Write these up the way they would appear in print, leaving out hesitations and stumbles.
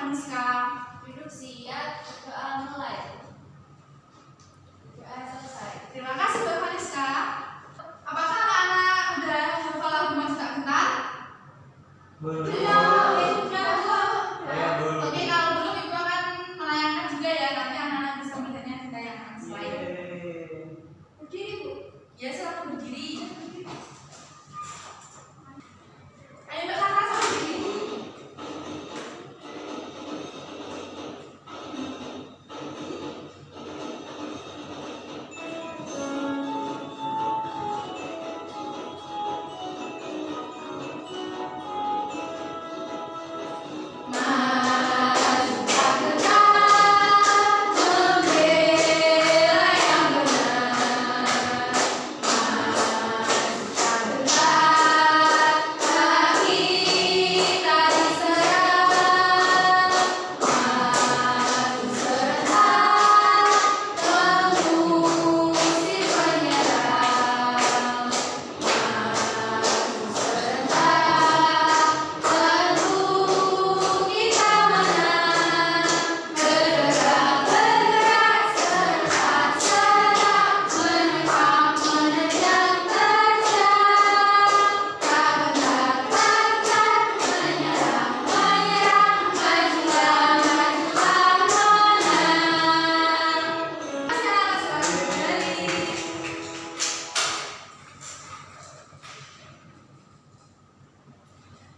Faniska? Duduk siap, doa mulai. Doa selesai. Terima kasih Mbak Faniska. Apakah anak-anak udah hafal lagu Maju Tak Gentar? Belum. Oke, kalau belum Ibu akan menayangkan juga ya, nanti anak-anak bisa melihatnya di tayangan slide. Berdiri Bu. Ya, silakan berdiri. Ayo Mbak Kakak sama berdiri.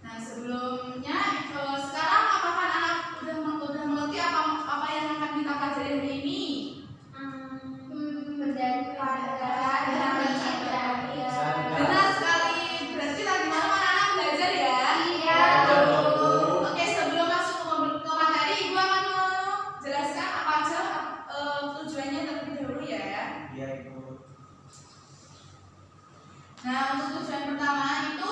Nah, sebelumnya sekarang apakah anak udah mengerti apa yang akan kita pelajari hari ini? Benar sekali. Berarti tadi malam anak-anak belajar ya? Iya. Oke, sebelum masuk ke materi, Ibu akan menjelaskan apa aja tujuannya terlebih dahulu ya. Iya, Ibu. Nah, untuk tujuan pertama itu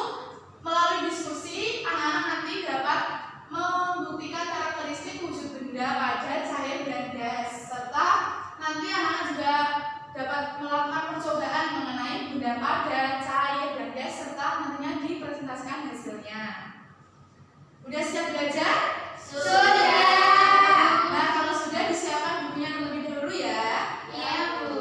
melalui diskusi, anak-anak nanti dapat membuktikan karakteristik wujud benda, padat, cair, dan gas. Serta nanti anak-anak juga dapat melakukan percobaan mengenai benda padat, cair, dan gas, serta nantinya dipresentasikan hasilnya. Udah siap belajar? Sudah. Nah, kalau sudah disiapkan bukunya terlebih dahulu ya. Iya, Bu.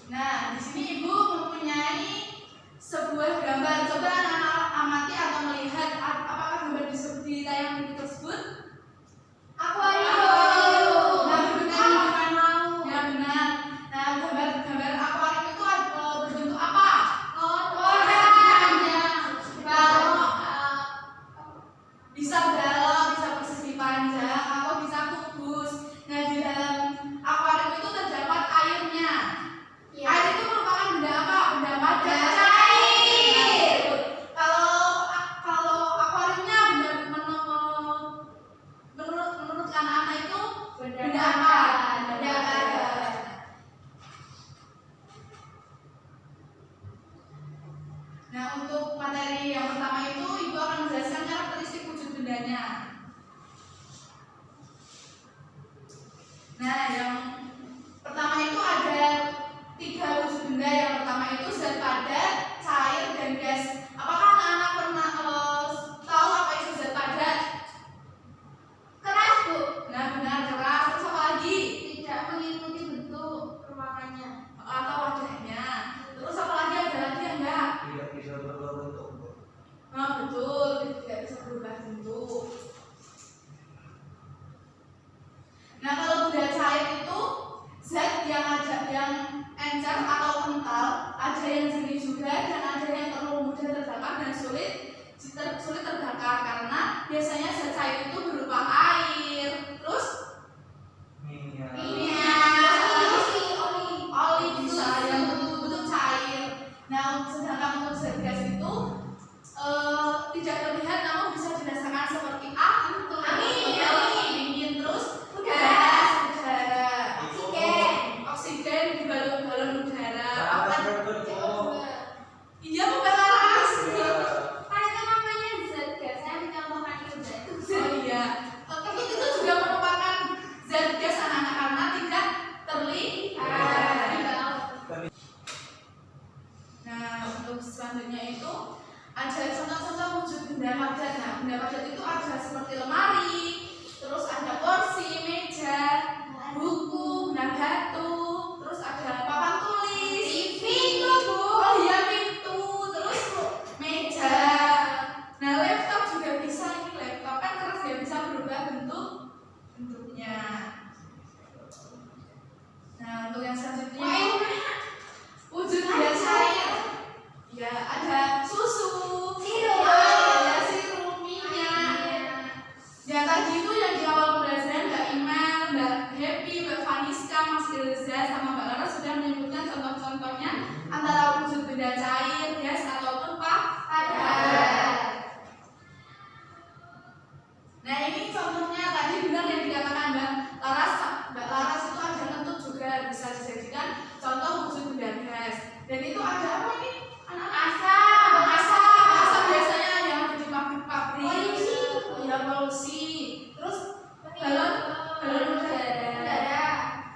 Nah, di sini Ibu mempunyai sebuah gambar. Coba anak-anak amati atau melihat apakah gambar di tayangan buku tersebut? Akuarium. Nah, bukan mau. Ya benar. Nah, gambar akuarium itu berbentuk apa? Kotak. Kalau bisa balok, bisa persegi panjang, atau bisa kubus. Nah, di dalam akuarium itu terdapat airnya. Air itu merupakan benda apa? Benda padat. Cair. Kalau akuariumnya menurut anak-anak itu benda apa? Benda padat. Nah, untuk materi yang pertama itu Ibu akan menjelaskan karakteristik wujud bendanya. Nah, yang pertama itu ada 3 wujud benda. Yang pertama itu zat padat, cair, dan gas. Apakah anak-anak pernah tahu apa itu zat padat? Keras, Bu. Nah, benar, keras. Terus apa lagi? Tidak mengikuti bentuk ruangannya. Atau wadahnya. Terus apa lagi? Ada lagi ya enggak? Tidak bisa berubah bentuk, Bu. Nah, betul, tidak bisa berubah bentuk. Nah, kalau benda cair itu zat yang encer atau kental, ada yang jernih juga dan ada yang terlalu mudah terbakar dan sulit terbakar karena biasanya zat cair itu berupa air, terus Minyak. oli bisa yang bentuk cair. Nah, sedangkan untuk zat gas itu tidak terlihat namun bisa dirasakan seperti angin, terus gas, udara, oksigen di balon udara. Panas, Bu. Iya, bukan laras. Kan itu namanya zat gas yang ditambahkan iodida itu. Oh iya. Tapi itu juga merupakan zat gas anak-anak karena tidak terlihat. Nah, untuk selanjutnya itu ada contoh-contoh wujud benda padat. Nah, benda padat itu ada seperti lemari, terus ada kursi, meja, buku, benda batu, terus ada papan tulis, pintu, Bu. oh iya pintu, terus meja. Nah, laptop juga bisa, ini laptop kan keras ya, bisa berubah bentuknya. Nah, untuk yang selanjutnya wujud benda cair. Ya, ada susu, Sirup. ada sirup, minyak. Ya tadi itu yang di awal pembelajaran Mbak Iman, Mbak Happy, Mbak Vaniska, Mas Ilza, sama Mbak Lara sudah menyebutkan contoh-contohnya antara wujud benda cair, gas ataupun padat. Nah ini contohnya tadi benar yang dikatakan Mbak Laras. Mbak Laras itu ada kentut juga bisa dijadikan contoh wujud benda gas. Dan itu ada apa ini? Asap biasanya yang ada di pabrik-pabrik. Ya polusi. Terus balon udara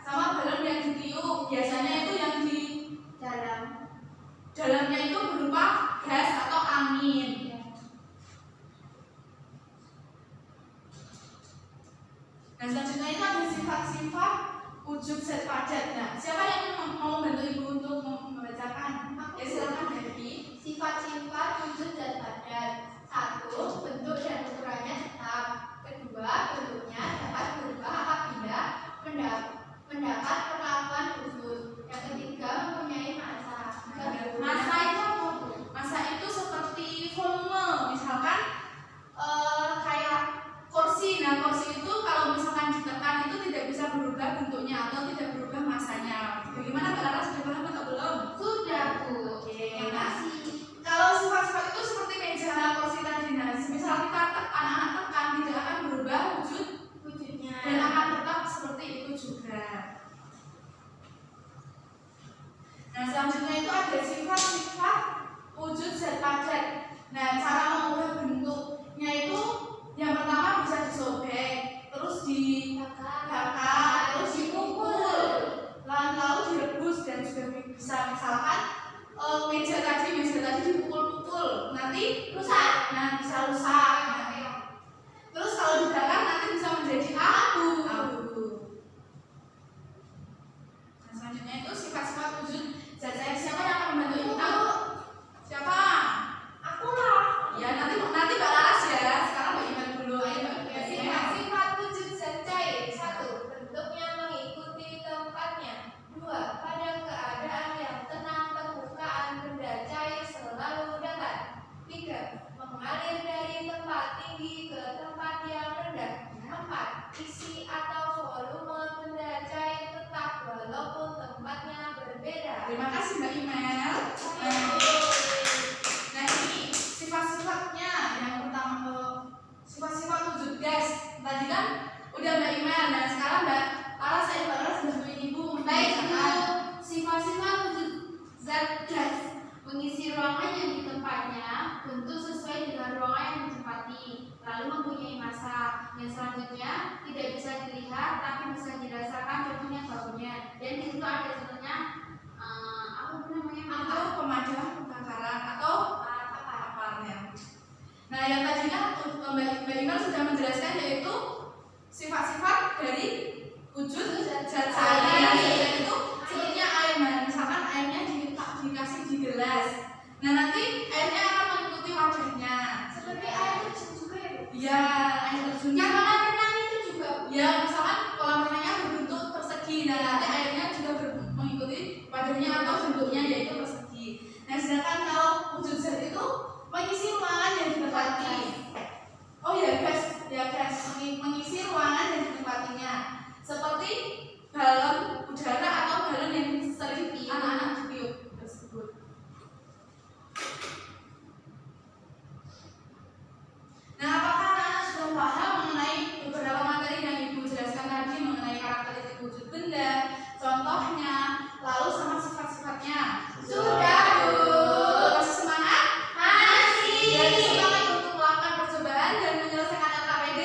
sama balon yang ditiup. Biasanya itu yang di dalamnya itu berupa gas atau angin. Nah selanjutnya itu ada sifat-sifat wujud zat padat. Nah siapa yang mau membantu ibu untuk membacakan? Ya silakan Devi. Sifat-sifat wujud zat padat. 1. Bentuk dan ukurannya tetap. 2. Bentuknya dapat berubah apabila mendapat perlakuan khusus. Yang 3. Mempunyai massa. Massa itu apa, Bu? Massa itu seperti volume. Misalkan kayak kursi. Nah kursi itu kalau misalkan ditekan itu tidak bisa berubah bentuknya atau tidak berubah massanya. Bagaimana Mbak Lara, sudah paham atau belum? Sudah, Bu. Oke. Terima kasih. Kalau sifat-sifat itu seperti meja, kursi tadi. Nah, misal kita anak-anak tekan tidak akan berubah Wujudnya. dan akan tetap seperti itu juga. Nah, selanjutnya itu ada sifat-sifat wujud zat padat. Nah, cara mengubah bentuknya itu yang pertama bisa disobek, terus dibakar, terus dipukul, lalu direbus dan juga bisa misalkan meja tadi dipukul-pukul nanti rusak. Nah, bisa rusak. Terus kalau dibakar nanti bisa menjadi abu. Nah, selanjutnya itu sifat-sifat wujud zat cair. Siapa yang akan membantu ibu? Siapa? Aku lah. Ya, nanti Mbak Laras ya. Sekarang Mbak Iman dulu. Ayo Mbak Iman. Sifat wujud zat cair. 1. Bentuknya mengikuti tempatnya. 2. Pada keadaan yang tenang permukaan benda cair selalu datar. 3. Mengalir dari tempat tinggi ke tempat yang rendah. 4. Isi atau volume benda cair tetap walaupun tempatnya berbeda. Terima kasih Mbak Iman. Nah ini sifat-sifatnya. Yang pertama sifat-sifat wujud gas. Tadi kan udah Mbak Iman. Nah sekarang Mbak Laras, saya Mbak Laras bantuin ibu membacakan Sifat-sifat wujud zat gas. Mengisi ruangan yang di tempatnya, bentuk sesuai dengan ruangan yang ditempati, lalu mempunyai massa. Yang selanjutnya tidak bisa dilihat tapi bisa dirasakan, contohnya baunya. Dan di situ ada contohnya apa namanya? atau pemadam kebakaran atau paparnya. Nah yang tadi kan Mbak Iman sudah menjelaskan yaitu sifat-sifat dari wujud zat cair. Yang itu sepertinya air. Nah, misalkan airnya dikasih di gelas. Nah nanti airnya akan mengikuti wadahnya. Seperti air terjun juga ya, Bu? Ya, air terjun. Yang kolam renang itu juga, Bu? Ya, misalkan kolam renangnya berbentuk persegi. Nah nanti airnya juga mengikuti wadahnya atau bentuknya yaitu persegi. Nah sedangkan kalau wujud zat itu mengisi ruangan yang ditempati. Oh ya gas mengisi ruangan yang ditempatinya. Seperti balon udara atau balon yang sering anak-anak ditiup tersebut. Nah, apakah anak-anak sudah paham mengenai beberapa materi yang Ibu jelaskan tadi mengenai karakteristik wujud benda, contohnya, lalu sama sifat-sifatnya? Sudah, Bu. Masih semangat? Masih. Jadi semangat untuk melakukan percobaan dan menyelesaikan LKPD?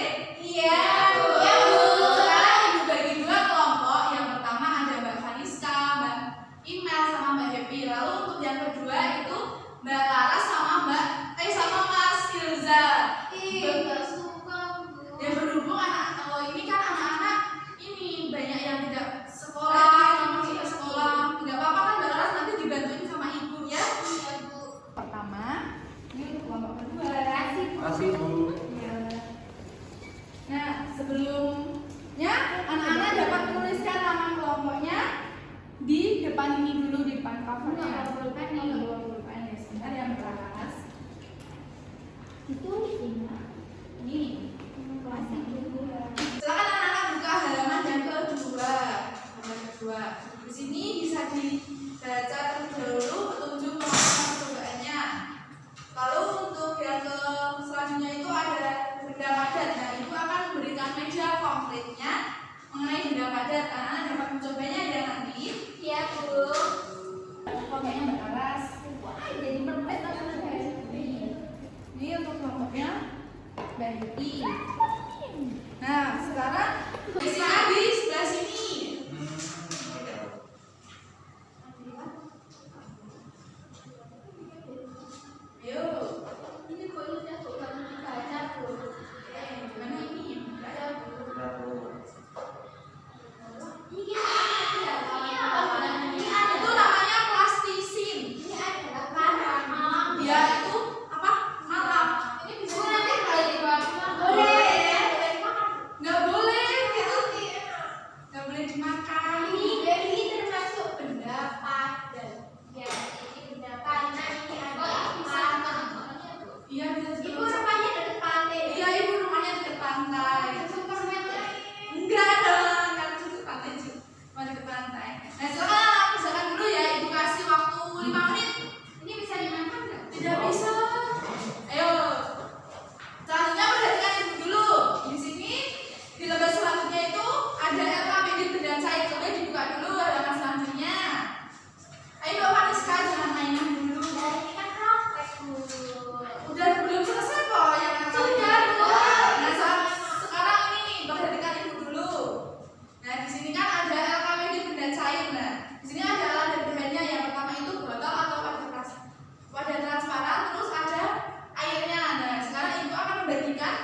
covernya. Dua pulpen ya. Sebentar yang beras. Itu ini klasik dulu ya. Silakan anak-anak buka halaman yang kedua. Halaman kedua. Di sini bisa dibaca terlebih dahulu petunjuk pengulangan percobaannya. Lalu untuk yang ke selanjutnya itu ada benda padat. Nah, ibu akan memberikan media konkretnya mengenai benda padat. Anak-anak dapat mencobanya ya nanti. Iya, Bu. Kelompoknya Mbak Aras. Wah, jadi merpet Ini untuk kelompoknya Mbak Yuki. Nah, sekarang isinya di sebelah sini. Yuk, ini Bu, ini udah Bu, kamu dibaca, Bu. gimana ini? Baca, Bu. Udah, Bu. Ini kita ada. Ini ada. Itu namanya plastisin. Ini adalah karam. Dia itu apa? Malam. Ini bisa nanti boleh dimakan. Boleh. Boleh dimakan. Nggak boleh. Itu Enak. nggak boleh dimakan. Ini termasuk benda padat. Ya, ini benda padat. Ini ada panah. Iya bisa Ibu juga. rumahnya dekat pantai. Iya ibu rumahnya dekat pantai. Superman. Enggak dong, kan itu pantai juga. Masih ke pantai. Nah sekarang anak kerjakan dulu ya. Ibu kasih waktu 5 menit. Ini bisa dimakan nggak? Tidak bisa. Ayo. Selanjutnya perhatikan ibu dulu. Di sini di lembar selanjutnya itu ada LKPD benda cair. Coba dibuka dulu halaman selanjutnya. Ayo Fariska jangan mainan dulu. Dari ini kan praktek, Bu. Udah belum selesai kok yang Sudah, Bu. Nah sekarang ini nih perhatikan ibu dulu. Nah di sini kan ada LKPD benda cair. Nah di sini ada alat dan bahannya. Yang pertama itu botol atau wadah transparan. Terus ada airnya. Nah sekarang ibu akan membagikan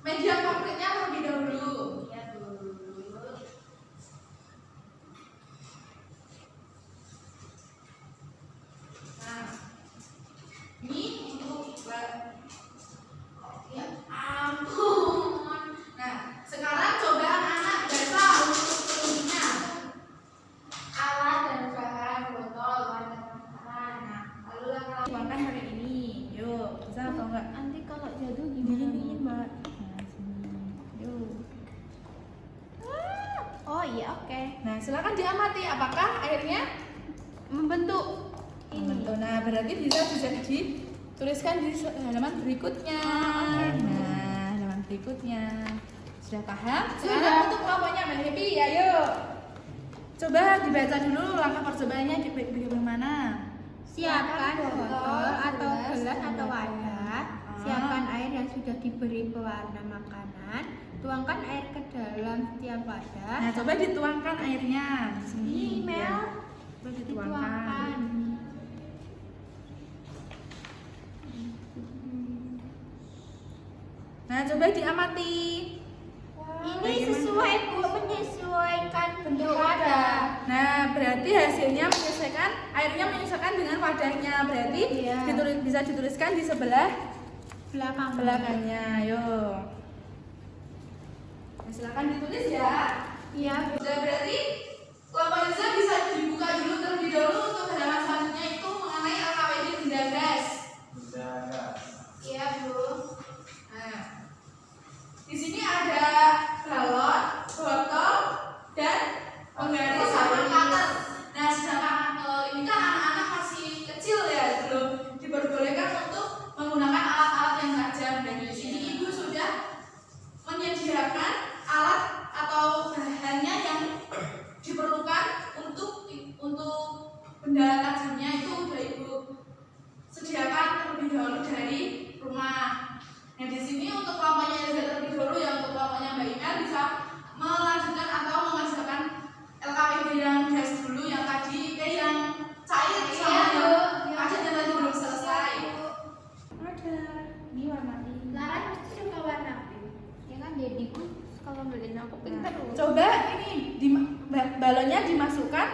media konkretnya terlebih dahulu. Iya, Bu. Nah ini untuk ya Ampun. Nah sekarang coba anak-anak baca untuk petunjuknya. Alat dan bahan botol warna transparan. Nah, lalu langkah Tuangkan hari ini. Yuk, bisa atau enggak? nanti kalau jatuh Gini, Mbak. Nah, sini. Yuk. Oh iya, oke. Nah, silakan diamati apakah airnya Membentuk membentuk. Nah, berarti bisa dituliskan di halaman berikutnya. Nah, halaman berikutnya. Sudah paham? Sekarang untuk kelompoknya Mbak Happy, ayo. Coba dibaca dulu langkah percobaannya bagaimana. Siapkan botol atau gelas atau wadah. Siapkan air yang sudah diberi pewarna makanan. Tuangkan air ke dalam setiap wadah. Nah, coba dituangkan airnya di sini. Ini, Mel. Ya. Coba dituangkan. Nah, coba diamati. Ini sesuai, Bu, menyesuaikan bentuk wadah. Nah, berarti hasilnya menyesuaikan, airnya menyesuaikan dengan wadahnya. Berarti Iya. bisa dituliskan di sebelah Belakangnya. Ayo. Nah, silakan ditulis ya. Iya, Bu. Sudah berarti kelompok Yusa bisa dibuka dulu terlebih dahulu untuk halaman selanjutnya itu mengenai LKPD benda gas. Udah, Kak. Iya, Bu. Nah, di sini ada galon, botol, dan penggaris sama cutter. Nah, sedangkan ini kan anak-anak masih kecil ya, belum diperbolehkan untuk menggunakan alat-alat yang tajam. Dan di sini ibu sudah menyediakan alat atau bahannya yang diperlukan untuk benda tajamnya itu udah ibu sediakan terlebih dahulu dari rumah. Nah di sini untuk kelompoknya Elza terlebih dahulu ya, untuk kelompoknya Mbak Ina bisa melanjutkan atau mengerjakan LKPD yang gas dulu, yang tadi yang cair sama yang padat yang tadi belum selesai. Ada ini warna ini. Lara pasti suka warna pink. Ya kan, Dediku kalau beliin aku pink Nah, terus. coba ini balonnya dimasukkan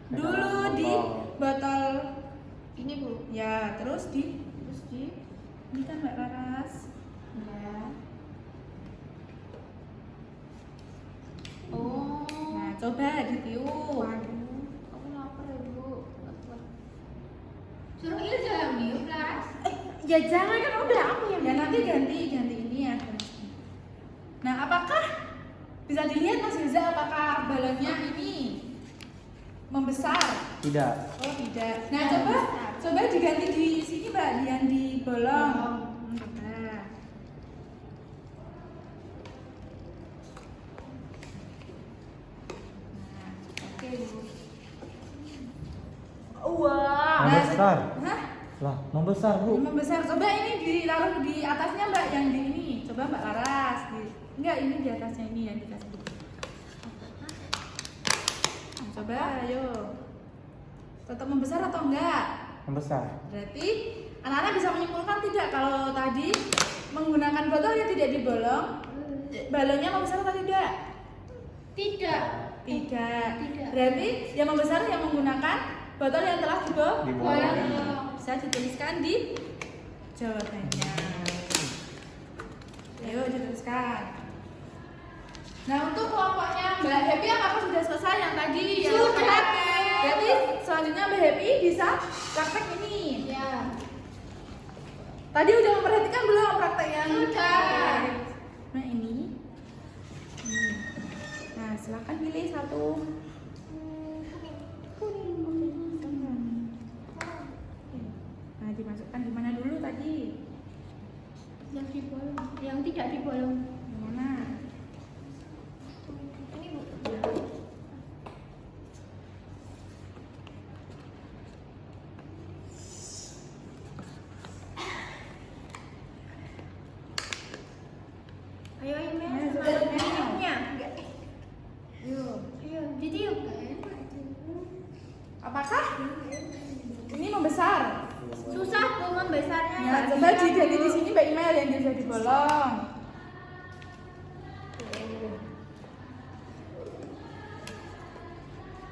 dulu di botol Ini, Bu. ya, terus di ini kan Mbak Laras. Ya. Oh. Nah, coba ditiup. Waduh, aku lapar ya, Bu. Ya jangan kan udah aku yang Ya nanti ganti ini ya. Nah, apakah bisa dilihat Mas Reza apakah balonnya ini membesar? Tidak. Oh tidak. Nah coba diganti di sini Mbak, yang di bolong. Coba. Nah, oke Bu. Wah. Membesar. Hah? Lah, membesar, Bu. Membesar. Coba ini ditaruh di atasnya Mbak, yang di ini. Coba Mbak Laras. Enggak, ini di atasnya ini yang dikasih. Nah, coba ayo. Tetap membesar atau enggak? Membesar. Berarti anak-anak bisa menyimpulkan tidak kalau tadi menggunakan botol yang tidak dibolong, balonnya membesar atau tidak? tidak. Tidak. Tidak. Berarti yang membesar yang menggunakan botol yang telah dibolong. Dibolong. Bisa dituliskan di jawabannya. Ayo dituliskan. Nah untuk kelompoknya Mbak Happy apakah sudah selesai yang tadi? Sudah. Berarti selanjutnya Mbak Happy bisa praktek ini. Ya. Tadi udah memperhatikan belum praktek yang? Sudah. Nah ini. Nah silakan pilih satu. Nah dimasukkan di mana dulu tadi? Yang dibolong, yang tidak dibolong. Yang mana? Ini Bu. Ayo Mel, Ayo, semangat Mel. videonya. Yuk. Ayo video. Apakah ini membesar? Susah Bu membesarnya. Ya, coba diganti di sini Mbak Email yang sudah dibolong.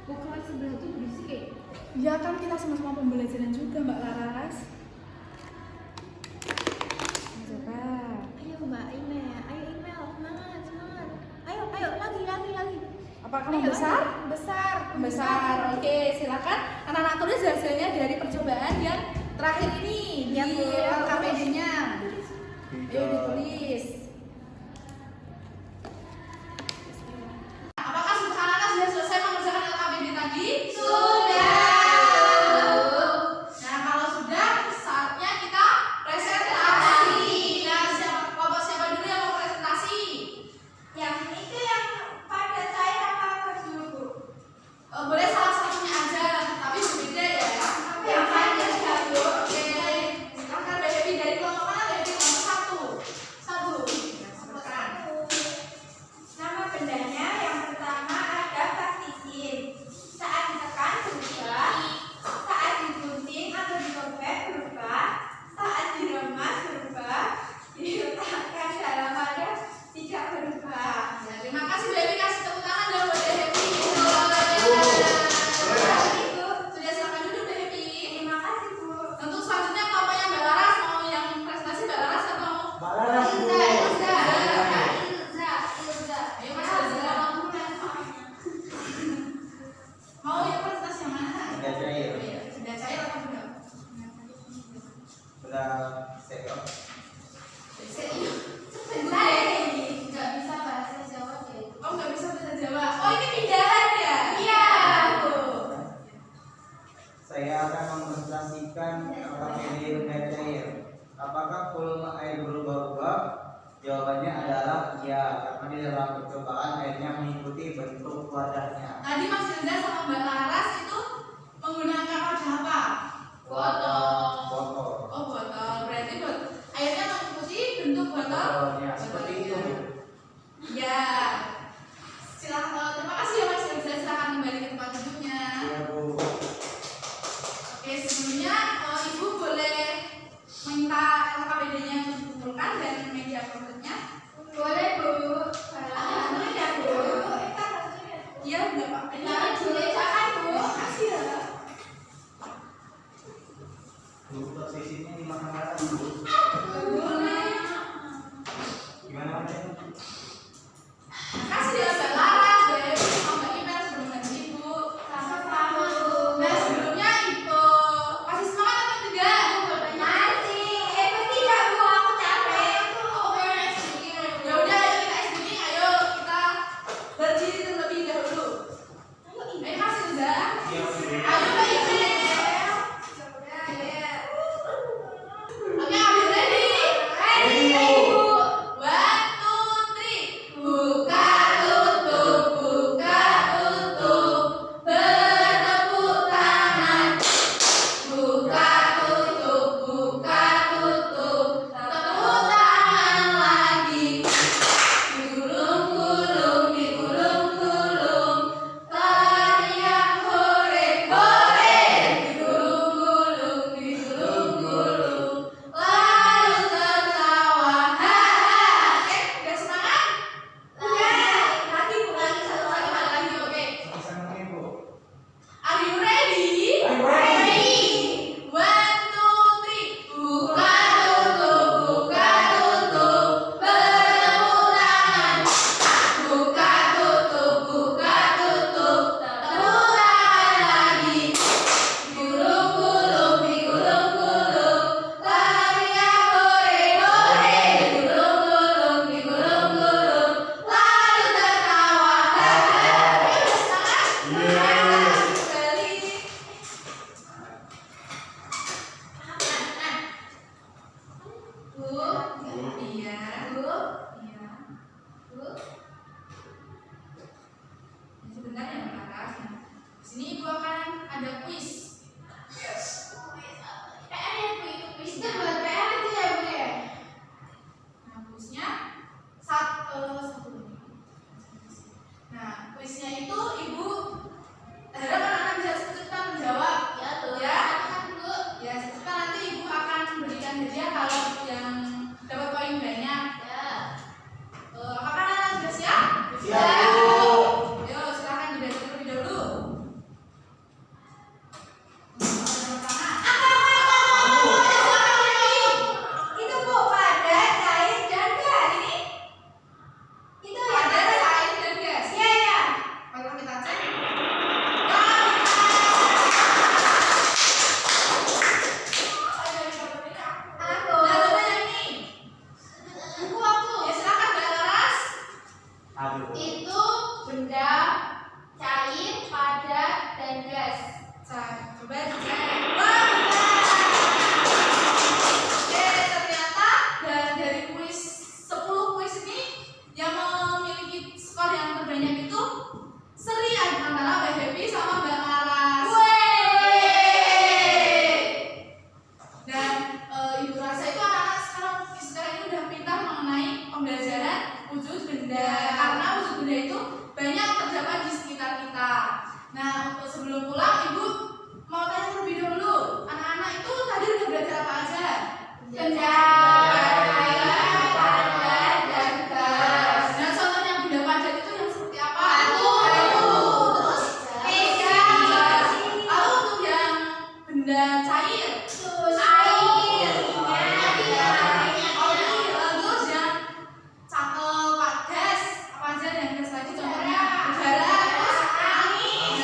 Bu kelas sebelah tuh berisik ya. Ya kan kita sama-sama pembelajaran juga Mbak Laras. Nah, coba. Ayo Mbak Email, ayo email, semangat, semangat. Ayo, ayo lagi. Apakah Ayo, membesar? ayo. Besar. Besar. Oke, silakan anak-anak tulis hasilnya dari percobaan yang terakhir ini Ya, di Bu. KPD-nya. Ayo ditulis. Apakah anak-anak sudah selesai mengerjakan LKPD tadi? Nah, kalau sudah, saatnya kita presentasi. Nah, siapa dulu yang mau presentasi? Yang itu yang pada cair apa kertas dulu Bu? Boleh salah satunya aja, tapi berbeda ya. Yang padat ya, Bu. Oke, silakan Mbak Devi dari kelompok mana? Dari kelompok satu. Coba dicek. Wah, benar. Oke, ternyata dari kuis 10 kuis ini yang memiliki skor yang terbanyak itu Seri antara Mbak Happy sama Mbak Laras. Dan Ibu rasa itu anak-anak sekarang ini udah pintar mengenai pembelajaran wujud benda, karena wujud benda itu banyak terdapat di sekitar kita. Nah, untuk sebelum pulang Ibu mau tanya terlebih dahulu, anak-anak itu tadi udah belajar apa aja? Benda, dan gas. Dan contoh yang benda padat itu yang seperti apa? Terus lalu untuk yang benda cair, terus yang cakep, gas, apa aja yang gas tadi contohnya? Udara, terus angin.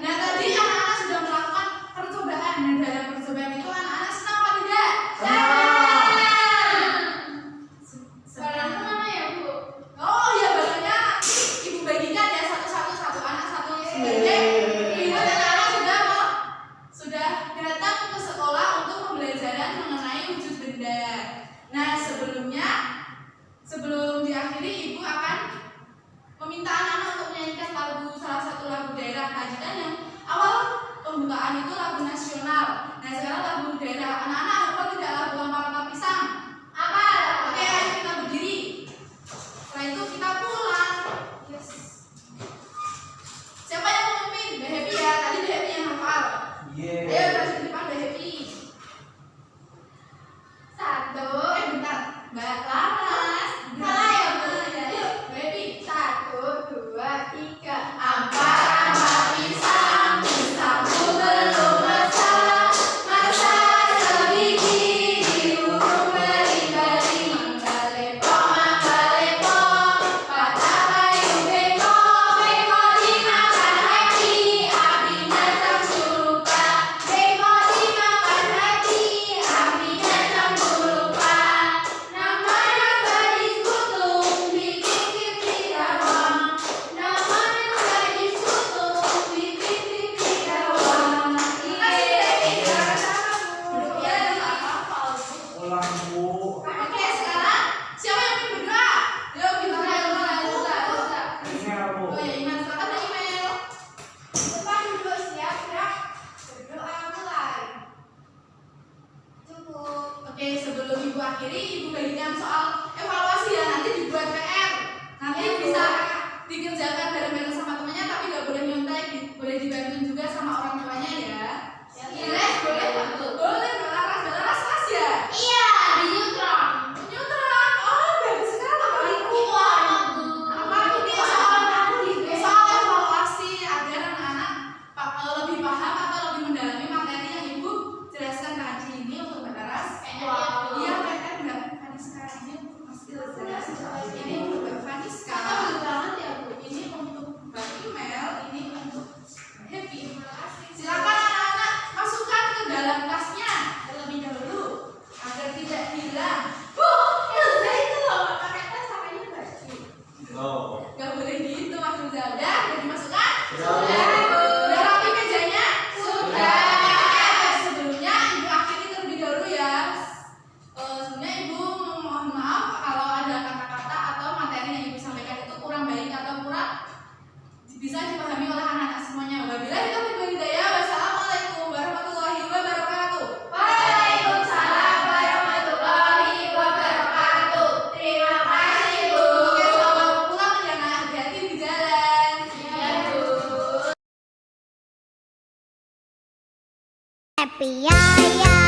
Nah, tadi anak-anak sudah melakukan percobaan, dan dalam percobaan itu anak-anak senang apa tidak? Oh ya, balonnya Ibu bagikan ya satu anak satu sebagai Ibu dan anak sudah datang ke sekolah untuk pembelajaran mengenai wujud benda. Nah, sebelum diakhiri Ibu akan meminta anak-anak untuk menyanyikan salah satu lagu daerah. Tadi kan yang awal pembukaan itu lagu nasional. Nah, sekarang lagu daerah. Anak-anak hafal tidak lagu Lampar-Lampar Pisang? Oke, ayo kita berdiri. Setelah itu kita pulang. Yes. Siapa yang mau memimpin? Mbak Happy ya. Tadi Mbak Happy yang hafal. Ayo berhasil di depan Mbak Happy. Bentar. Mbak Laras. Salah ya, Bu. Yuk, Mbak Happy. 1, 2, 3. Ampar-ampar pisang, pisangku belum masak. Masak sebiji di burung beri-beri. Mangga-lepong, patah kayu bengkok. Bengkok dimakan hati, apinya campur lupa. Bengkok dimakan hati, apinya campur lupa. Namanya gadis kutung, bikin pirawang. Namanya gadis kutung, bikin pirawang. Oke, sekarang siapa yang ingin berdoa? Yuk kita berdoa. Oh ya, Iman, silakan Mbak Email. Depan duduk siap, gerak. Berdoa mulai. Cukup. Oke, sebelum Ibu akhiri, Ibu bagikan soal evaluasi ya, nanti dibuat PR. Nanti bisa dikerjakan bareng-bareng sama temannya, tapi nggak boleh nyontek, boleh dibantu juga sama orang tuanya ya. Boleh, boleh, Mbak Laras kelas ya? Iya, di Neutron. Nyontek, oh bagus sekali. Apa ini soal evaluasi agar anak-anak lebih paham atau lebih mendalami materi yang Ibu jelaskan tadi ini untuk Mbak Laras. Iya, PR Mbak Faniska ini masih jelas. Ini untuk Mbak Faniska. Ini untuk Mbak Email, ini untuk Happy. Silakan anak-anak masukkan ke dalam tasnya terlebih dahulu agar tidak hilang. Ilza itu loh, nggak pakai tas pakainya baju. Nggak boleh gitu, Mas Ilza. Udah dimasukkan? Udah rapi mejanya? Sudah. Sebelumnya Ibu akhiri terlebih dahulu ya. Sebelumnya Ibu mohon maaf kalau ada kata-kata atau materi yang Ibu sampaikan itu kurang baik atau kurang bisa dipahami oleh anak-anak semuanya. Wabillahi taufiq wal hidayah. Wassalamualaikum warahmatullahi wabarakatuh. Waalaikumsalam warahmatullahi wabarakatuh. Terima kasih, Bu. Oke, selamat pulang ya, Nak. Hati-hati di jalan. Ya, Bu. Happy ya ya